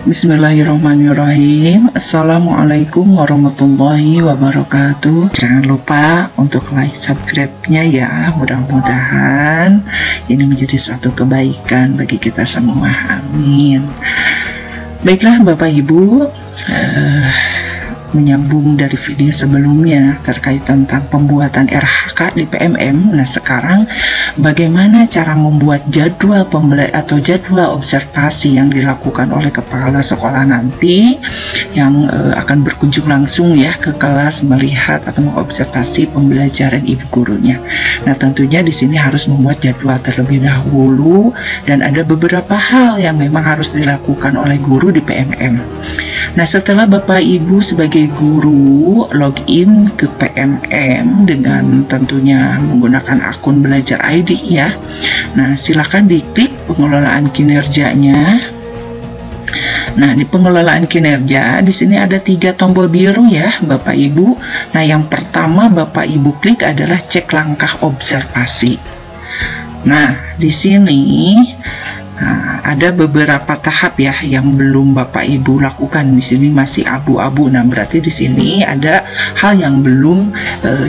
Bismillahirrahmanirrahim. Assalamualaikum warahmatullahi wabarakatuh. Jangan lupa untuk like, subscribe-nya ya. Mudah-mudahan ini menjadi suatu kebaikan bagi kita semua. Amin. Baiklah Bapak Ibu, menyambung dari video sebelumnya terkait tentang pembuatan RHK di PMM. Nah, sekarang bagaimana cara membuat jadwal pembelajaran atau jadwal observasi yang dilakukan oleh kepala sekolah nanti yang akan berkunjung langsung ya ke kelas, melihat atau mengobservasi pembelajaran ibu gurunya. Nah, tentunya di sini harus membuat jadwal terlebih dahulu, dan ada beberapa hal yang memang harus dilakukan oleh guru di PMM. Nah, setelah Bapak Ibu sebagai guru login ke PMM dengan tentunya menggunakan akun Belajar ID ya. Nah, silakan diklik pengelolaan kinerjanya. Nah, di pengelolaan kinerja di sini ada 3 tombol biru ya Bapak Ibu. Nah, yang pertama Bapak Ibu klik adalah cek langkah observasi. Nah, di sini ada beberapa tahap ya yang belum Bapak Ibu lakukan. Di sini masih abu-abu. Nah, berarti di sini ada hal yang belum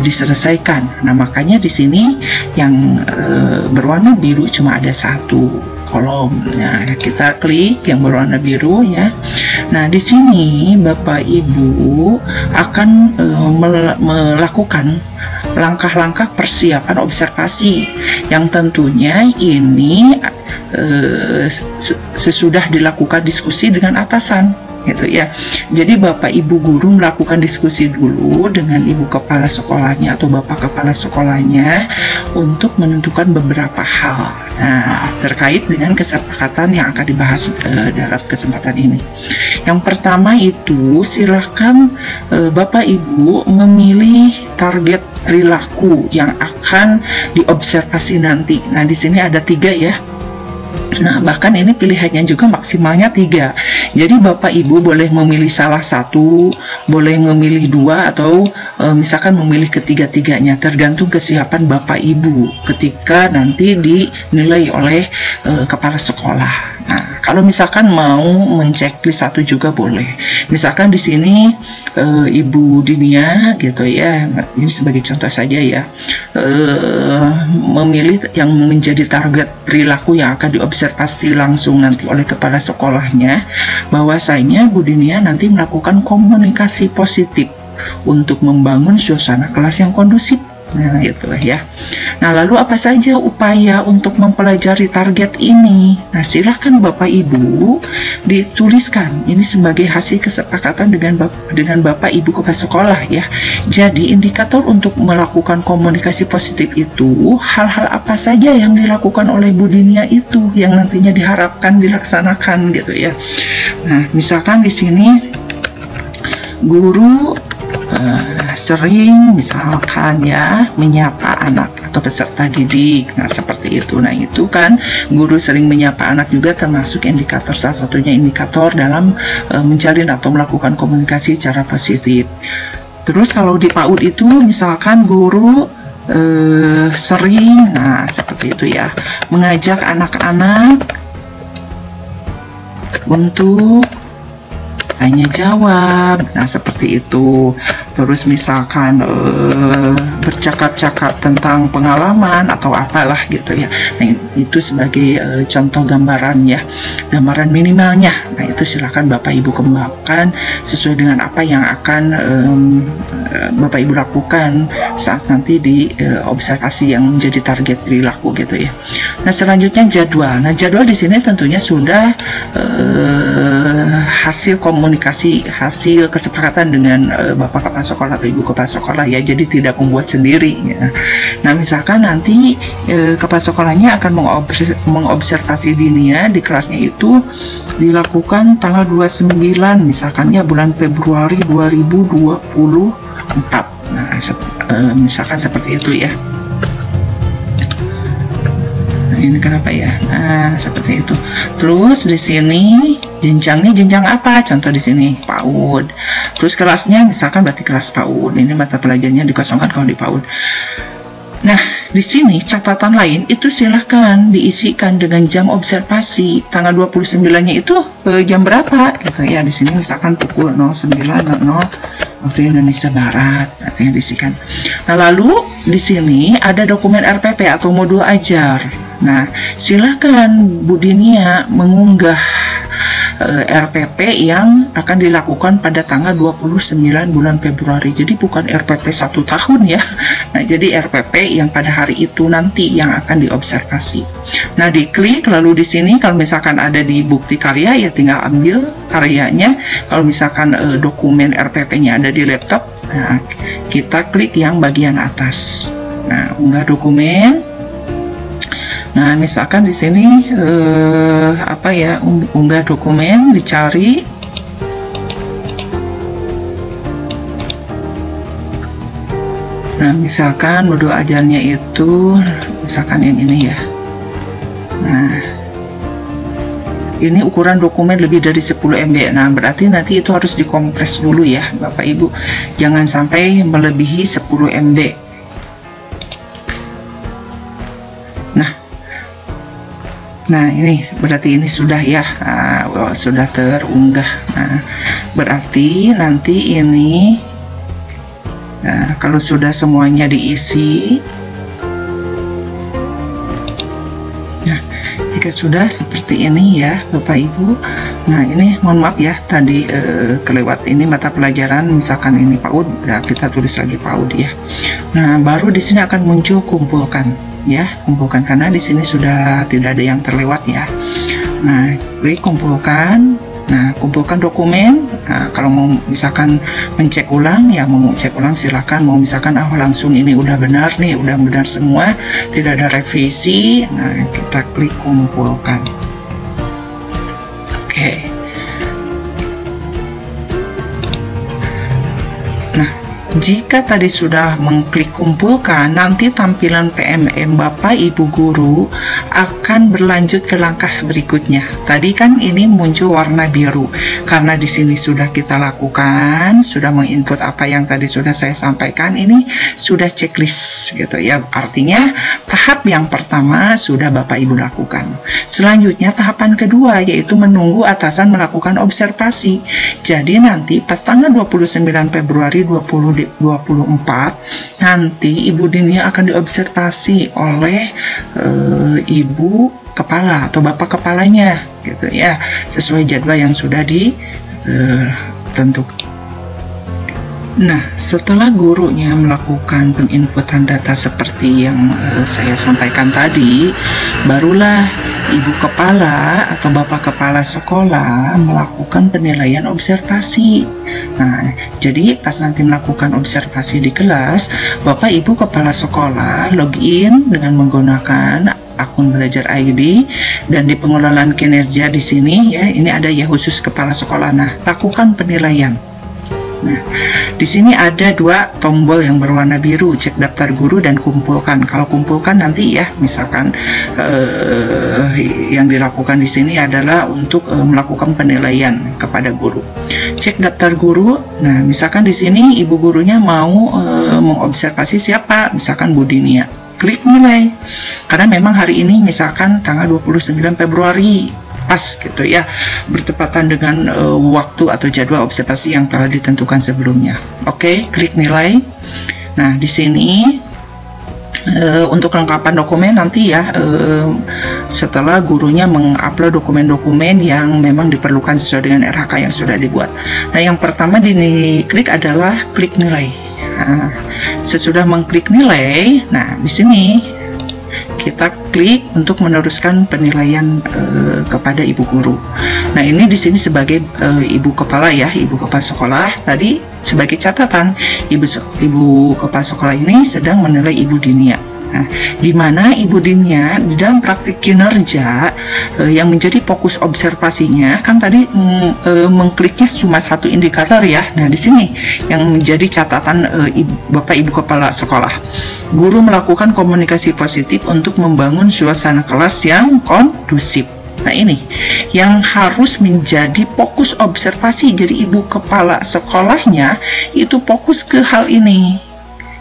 diselesaikan. Nah, makanya di sini yang berwarna biru cuma ada 1 kolom. Nah, kita klik yang berwarna biru ya. Nah, di sini Bapak Ibu akan melakukan langkah-langkah persiapan observasi yang tentunya ini sesudah dilakukan diskusi dengan atasan gitu ya. Jadi Bapak Ibu guru melakukan diskusi dulu dengan ibu kepala sekolahnya atau bapak kepala sekolahnya untuk menentukan beberapa hal terkait dengan kesepakatan yang akan dibahas dalam kesempatan ini. Yang pertama itu silahkan Bapak Ibu memilih target perilaku yang akan diobservasi nanti. Nah, di sini ada 3 ya. Nah, bahkan ini pilihannya juga maksimalnya 3. Jadi Bapak Ibu boleh memilih salah satu, boleh memilih 2, atau misalkan memilih ketiga-tiganya, tergantung kesiapan Bapak Ibu ketika nanti dinilai oleh kepala sekolah. Nah, kalau misalkan mau menceklis 1 juga boleh. Misalkan di sini Ibu Dinia gitu ya, ini sebagai contoh saja ya, memilih yang menjadi target perilaku yang akan diobservasi langsung nanti oleh kepala sekolahnya, bahwasanya Bu Dinia nanti melakukan komunikasi positif untuk membangun suasana kelas yang kondusif. Nah, itulah ya. Nah, lalu apa saja upaya untuk mempelajari target ini? Nah, silahkan Bapak Ibu dituliskan. Ini sebagai hasil kesepakatan dengan Bapak Ibu kepala sekolah ya. Jadi indikator untuk melakukan komunikasi positif itu hal-hal apa saja yang dilakukan oleh Bu Dinia itu yang nantinya diharapkan dilaksanakan gitu ya. Nah, misalkan di sini guru sering misalkan ya menyapa anak atau peserta didik. Nah, seperti itu. Nah, itu kan guru sering menyapa anak juga termasuk indikator, salah satunya indikator dalam menjalin atau melakukan komunikasi secara positif. Terus kalau di PAUD itu misalkan guru sering, nah seperti itu ya, mengajak anak-anak untuk tanya jawab. Nah, seperti itu. Terus misalkan bercakap-cakap tentang pengalaman atau apalah gitu ya. Nah, itu sebagai contoh gambaran ya, gambaran minimalnya. Nah, itu silakan Bapak Ibu kembangkan sesuai dengan apa yang akan Bapak Ibu lakukan saat nanti di observasi yang menjadi target perilaku gitu ya. Nah, selanjutnya jadwal. Nah, jadwal di sini tentunya sudah hasil komunikasi, hasil kesepakatan dengan Bapak kepala sekolah atau Ibu kepala sekolah ya, jadi tidak membuat sendiri ya. Nah, misalkan nanti kepala sekolahnya akan mengobservasi Dinia di kelasnya itu dilakukan tanggal 29 misalkan ya, bulan Februari 2024. Nah, misalkan seperti itu ya. Ini kenapa ya? Nah, seperti itu. Terus di sini jenjangnya jenjang apa? Contoh di sini PAUD. Terus kelasnya misalkan berarti kelas PAUD. Ini mata pelajarannya dikosongkan kalau di PAUD. Nah, di sini catatan lain itu silahkan diisikan dengan jam observasi. Tanggal 29-nya itu jam berapa gitu ya. Di sini misalkan pukul 09.00 waktu Indonesia Barat, artinya diisikan. Nah, lalu di sini ada dokumen RPP atau modul ajar. Nah, silahkan Bu Dinia mengunggah RPP yang akan dilakukan pada tanggal 29 bulan Februari. Jadi bukan RPP 1 tahun ya. Nah, jadi RPP yang pada hari itu nanti yang akan diobservasi. Nah, diklik, lalu di sini kalau misalkan ada di bukti karya ya tinggal ambil karyanya. Kalau misalkan dokumen RPP-nya ada di laptop, nah, kita klik yang bagian atas. Nah, unggah dokumen. Nah, misalkan di sini unggah dokumen, dicari. Nah, misalkan modul ajarnya itu misalkan yang ini ya. Nah, ini ukuran dokumen lebih dari 10 MB. Nah, berarti nanti itu harus dikompres dulu ya, Bapak Ibu. Jangan sampai melebihi 10 MB. Nah, ini berarti ini sudah ya, sudah terunggah. Nah, berarti nanti ini, kalau sudah semuanya diisi, nah, jika sudah seperti ini ya, Bapak Ibu. Nah, ini mohon maaf ya, tadi kelewat ini mata pelajaran, misalkan ini PAUD, nah kita tulis lagi PAUD ya. Nah, baru di sini akan muncul kumpulkan. Ya, kumpulkan, karena di sini sudah tidak ada yang terlewat ya. Nah, klik kumpulkan. Nah, kumpulkan dokumen. Nah, kalau mau misalkan mencek ulang ya, mau cek ulang silakan. Mau misalkan langsung ini udah benar nih, udah benar semua, tidak ada revisi. Nah, kita klik kumpulkan. Oke. Nah, jika tadi sudah mengklik kumpulkan, nanti tampilan PMM Bapak Ibu Guru akan berlanjut ke langkah berikutnya. Tadi kan ini muncul warna biru karena di sini sudah kita lakukan, sudah menginput apa yang tadi sudah saya sampaikan. Ini sudah checklist gitu ya. Artinya tahap yang pertama sudah Bapak Ibu lakukan. Selanjutnya tahapan kedua yaitu menunggu atasan melakukan observasi. Jadi nanti pas tanggal 29 Februari 2024 nanti Ibu Dinia akan diobservasi oleh Ibu Kepala atau Bapak Kepalanya gitu ya, sesuai jadwal yang sudah ditentukan. Nah, setelah gurunya melakukan penginputan data seperti yang saya sampaikan tadi, barulah Ibu Kepala atau Bapak Kepala Sekolah melakukan penilaian observasi. Nah, jadi pas nanti melakukan observasi di kelas, Bapak Ibu Kepala Sekolah login dengan menggunakan akun Belajar ID, dan di pengelolaan kinerja di sini ya, ini ada ya khusus Kepala Sekolah. Nah, lakukan penilaian. Nah, di sini ada dua tombol yang berwarna biru, cek daftar guru dan kumpulkan. Kalau kumpulkan nanti ya, misalkan yang dilakukan di sini adalah untuk melakukan penilaian kepada guru. Cek daftar guru. Nah, misalkan di sini ibu gurunya mau mengobservasi siapa, misalkan Bu Dinia. Klik nilai. Karena memang hari ini misalkan tanggal 29 Februari. Pas gitu ya, bertepatan dengan waktu atau jadwal observasi yang telah ditentukan sebelumnya. Oke, klik nilai. Nah, di sini untuk kelengkapan dokumen nanti ya, setelah gurunya mengupload dokumen-dokumen yang memang diperlukan sesuai dengan RHK yang sudah dibuat. Nah, yang pertama diklik adalah klik nilai. Nah, sesudah mengklik nilai, nah di sini kita klik untuk meneruskan penilaian kepada ibu guru. Nah, ini di sini sebagai ibu kepala ya, ibu kepala sekolah. Tadi sebagai catatan, ibu kepala sekolah ini sedang menilai Ibu Dinia. Nah, di mana Ibu Dinia di dalam praktik kinerja yang menjadi fokus observasinya kan tadi mengkliknya cuma satu indikator ya. Nah, di sini yang menjadi catatan Bapak Ibu Kepala Sekolah, guru melakukan komunikasi positif untuk membangun suasana kelas yang kondusif. Nah, ini yang harus menjadi fokus observasi. Jadi ibu kepala sekolahnya itu fokus ke hal ini.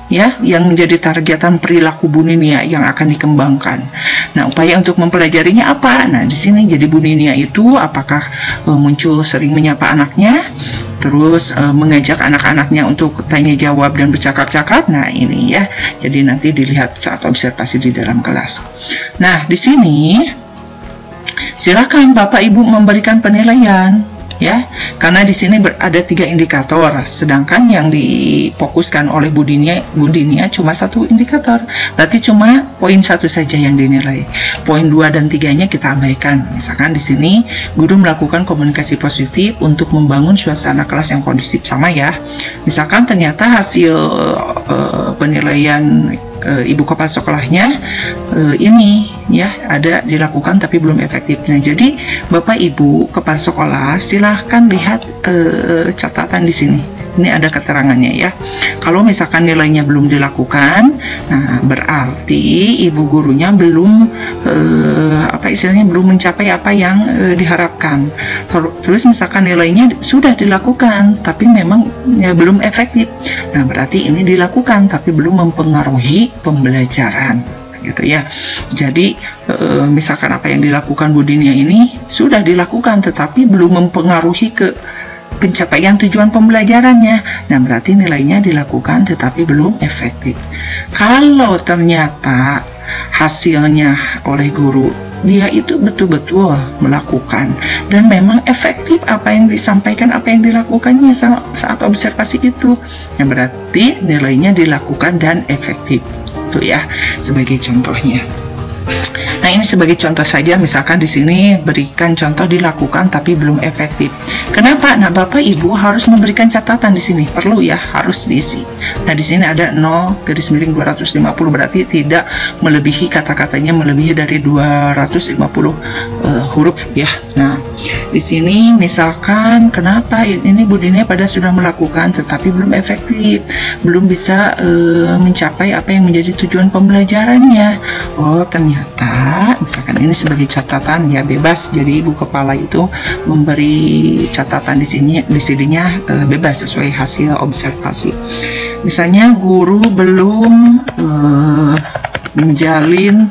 ya yang menjadi targetan perilaku bulimia yang akan dikembangkan. Nah, upaya untuk mempelajarinya apa? Nah, di sini jadi bulimia itu apakah muncul sering menyapa anaknya, terus mengajak anak-anaknya untuk tanya jawab dan bercakap-cakap. Nah, ini ya. Jadi nanti dilihat saat observasi di dalam kelas. Nah, di sini silakan Bapak Ibu memberikan penilaian. Ya, karena di sini ada 3 indikator, sedangkan yang difokuskan oleh Budinia cuma 1 indikator, berarti cuma poin 1 saja yang dinilai. Poin 2 dan 3-nya kita abaikan. Misalkan di sini guru melakukan komunikasi positif untuk membangun suasana kelas yang kondusif, sama ya. Misalkan ternyata hasil penilaian ibu kepala sekolahnya ini ya ada dilakukan tapi belum efektif. Nah, jadi Bapak Ibu kepala sekolah silahkan lihat catatan di sini. Ini ada keterangannya ya. Kalau misalkan nilainya belum dilakukan, nah berarti ibu gurunya belum belum mencapai apa yang diharapkan. Terus misalkan nilainya sudah dilakukan tapi memang ya, belum efektif. Nah, berarti ini dilakukan tapi belum mempengaruhi pembelajaran gitu ya. Jadi misalkan apa yang dilakukan Budinia ini sudah dilakukan tetapi belum mempengaruhi ke pencapaian tujuan pembelajarannya. Nah, berarti nilainya dilakukan tetapi belum efektif. Kalau ternyata hasilnya oleh guru dia itu betul-betul melakukan dan memang efektif apa yang disampaikan, apa yang dilakukannya saat observasi itu, nah berarti nilainya dilakukan dan efektif. Itu ya sebagai contohnya. Nah, ini sebagai contoh saja, misalkan di sini berikan contoh dilakukan tapi belum efektif. Kenapa? Nah, Bapak Ibu harus memberikan catatan di sini, perlu ya, harus diisi. Nah, di sini ada 0,250 berarti tidak melebihi kata-katanya melebihi dari 250 huruf ya. Nah, di sini misalkan kenapa ini Budinia pada sudah melakukan tetapi belum efektif, belum bisa mencapai apa yang menjadi tujuan pembelajarannya. Oh, ternyata misalkan ini sebagai catatan ya, bebas. Jadi ibu kepala itu memberi catatan di sininya bebas sesuai hasil observasi. Misalnya guru belum menjalin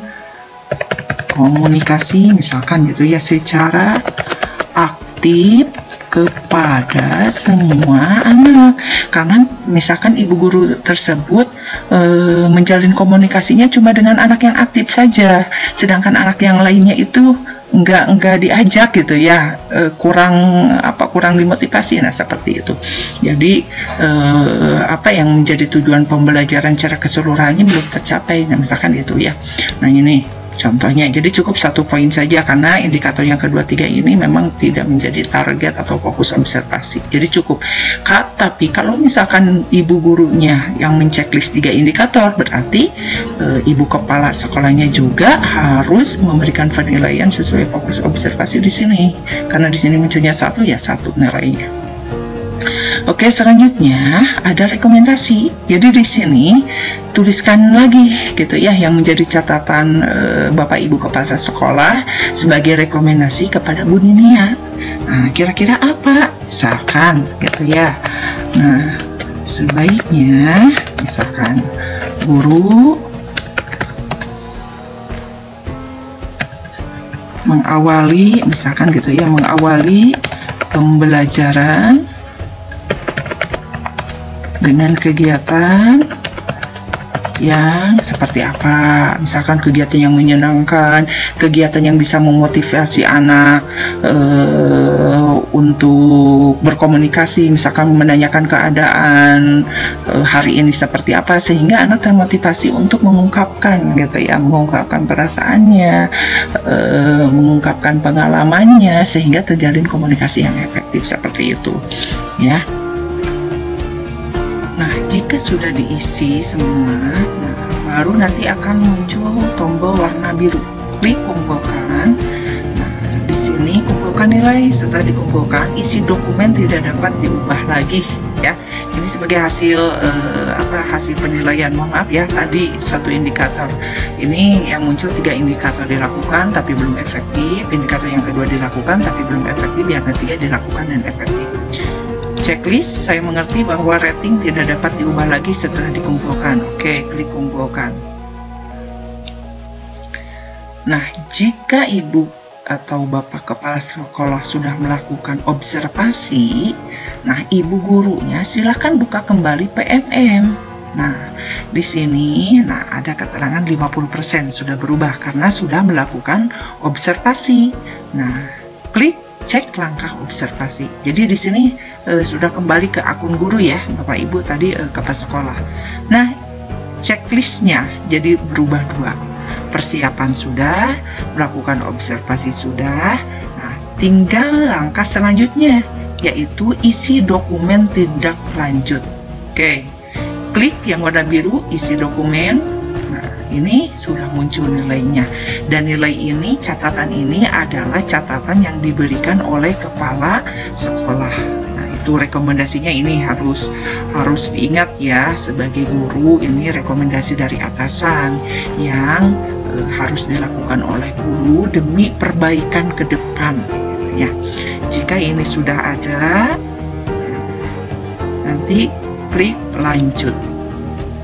komunikasi misalkan gitu ya secara aktif kepada semua anak, karena misalkan ibu guru tersebut menjalin komunikasinya cuma dengan anak yang aktif saja, sedangkan anak yang lainnya itu enggak diajak gitu ya, kurang dimotivasi. Nah, seperti itu. Jadi apa yang menjadi tujuan pembelajaran secara keseluruhannya belum tercapai. Nah, misalkan itu ya. Nah, ini contohnya. Jadi cukup 1 poin saja karena indikator yang kedua 3 ini memang tidak menjadi target atau fokus observasi. Jadi cukup. Tapi kalau misalkan ibu gurunya yang menceklis 3 indikator, berarti ibu kepala sekolahnya juga harus memberikan penilaian sesuai fokus observasi di sini. Karena di sini munculnya 1 ya 1 nilainya. Oke, selanjutnya ada rekomendasi. Jadi di sini tuliskan lagi gitu ya yang menjadi catatan Bapak Ibu kepala sekolah sebagai rekomendasi kepada Budinia. Nah, kira-kira apa? Misalkan gitu ya. Nah, sebaiknya misalkan guru mengawali misalkan gitu ya, mengawali pembelajaran dengan kegiatan yang seperti apa, misalkan kegiatan yang menyenangkan, kegiatan yang bisa memotivasi anak untuk berkomunikasi, misalkan menanyakan keadaan hari ini seperti apa, sehingga anak termotivasi untuk mengungkapkan gitu ya, mengungkapkan perasaannya, mengungkapkan pengalamannya, sehingga terjalin komunikasi yang efektif seperti itu ya. Nah, jika sudah diisi semua, nah, baru nanti akan muncul tombol warna biru. Klik kumpulkan. Nah, di sini kumpulkan nilai. Setelah dikumpulkan, isi dokumen tidak dapat diubah lagi ya. Ini sebagai hasil hasil penilaian. Mohon maaf ya, tadi 1 indikator. Ini yang muncul 3 indikator dilakukan tapi belum efektif. Indikator yang kedua dilakukan tapi belum efektif. Yang ketiga dilakukan dan efektif. checklist. Saya mengerti bahwa rating tidak dapat diubah lagi setelah dikumpulkan. Oke, klik kumpulkan. Nah, jika ibu atau bapak kepala sekolah sudah melakukan observasi, nah ibu gurunya silakan buka kembali PMM. Nah, di sini ada keterangan 50% sudah berubah karena sudah melakukan observasi. Nah, klik cek langkah observasi. Jadi di sini sudah kembali ke akun guru ya, Bapak Ibu tadi kepala sekolah. Nah, checklistnya jadi berubah dua. Persiapan sudah, melakukan observasi sudah. Nah, tinggal langkah selanjutnya yaitu isi dokumen tindak lanjut. Oke. Klik yang warna biru, isi dokumen. Nah, ini sudah muncul nilainya. Dan nilai ini, catatan ini adalah catatan yang diberikan oleh kepala sekolah. Nah, itu rekomendasinya ini harus diingat ya, sebagai guru ini rekomendasi dari atasan yang harus dilakukan oleh guru demi perbaikan ke depan gitu ya. Jika ini sudah ada, nanti klik lanjut.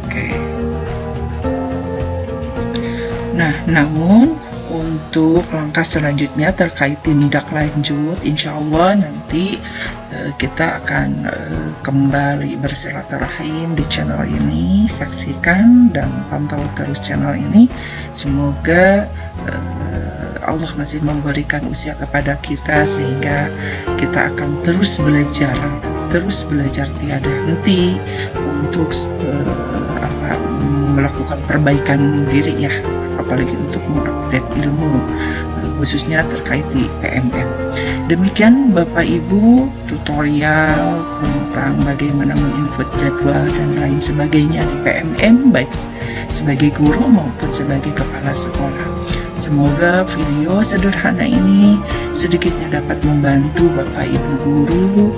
Oke. Nah, namun untuk langkah selanjutnya terkait tindak lanjut, insya Allah nanti kita akan kembali bersilaturahim di channel ini. Saksikan dan pantau terus channel ini. Semoga Allah masih memberikan usia kepada kita sehingga kita akan terus belajar tiada henti untuk melakukan perbaikan diri ya, apalagi untuk mengupdate ilmu khususnya terkait di PMM. Demikian Bapak Ibu tutorial tentang bagaimana menginput jadwal dan lain sebagainya di PMM, baik sebagai guru maupun sebagai kepala sekolah. Semoga video sederhana ini sedikitnya dapat membantu Bapak Ibu guru,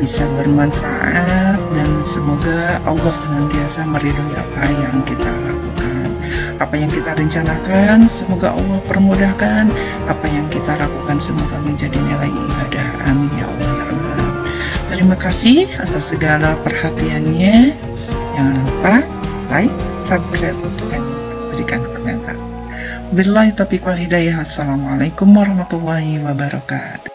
bisa bermanfaat, dan semoga Allah senantiasa meridhoi apa yang kita lakukan, apa yang kita rencanakan. Semoga Allah permudahkan apa yang kita lakukan, semoga menjadi nilai ibadah. Amin ya Allah ya Allah. Terima kasih atas segala perhatiannya. Jangan lupa like, subscribe, dan berikan komentar. Billahi taufiq wal hidayah. Assalamualaikum warahmatullahi wabarakatuh.